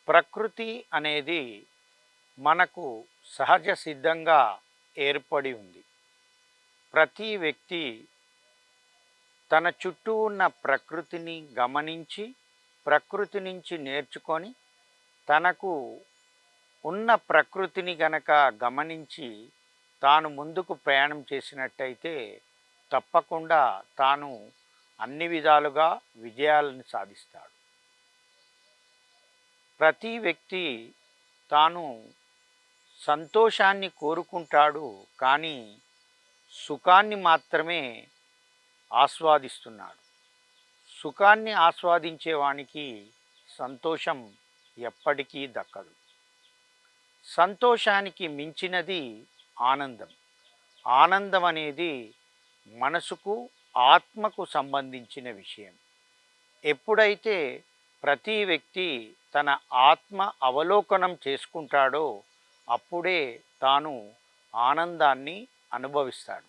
ప్రకృతి అనేది మనకు సహజ సిద్ధంగా ఏర్పడి ఉంది. ప్రతి వ్యక్తి తన చుట్టూ ఉన్న ప్రకృతిని గమనించి, ప్రకృతి నుంచి నేర్చుకొని, తనకు ఉన్న ప్రకృతిని గనక గమనించి, తాను ముందుకు ప్రయాణం చేసినట్టయితే, తప్పకుండా తాను అన్ని విధాలుగా విజయాలను సాధిస్తాడు. ప్రతి వ్యక్తి తాను సంతోషాన్ని కోరుకుంటాడు, కానీ సుఖాన్ని మాత్రమే ఆస్వాదిస్తున్నాడు. సుఖాన్ని ఆస్వాదించేవానికి సంతోషం ఎప్పటికీ దక్కదు. సంతోషానికి మించినది ఆనందం. ఆనందం అనేది మనసుకు, ఆత్మకు సంబంధించిన విషయం. ఎప్పుడైతే ప్రతి వ్యక్తి తన ఆత్మ అవలోకనం చేసుకుంటాడో అప్పుడే తాను ఆనందాన్ని అనుభవిస్తాడు.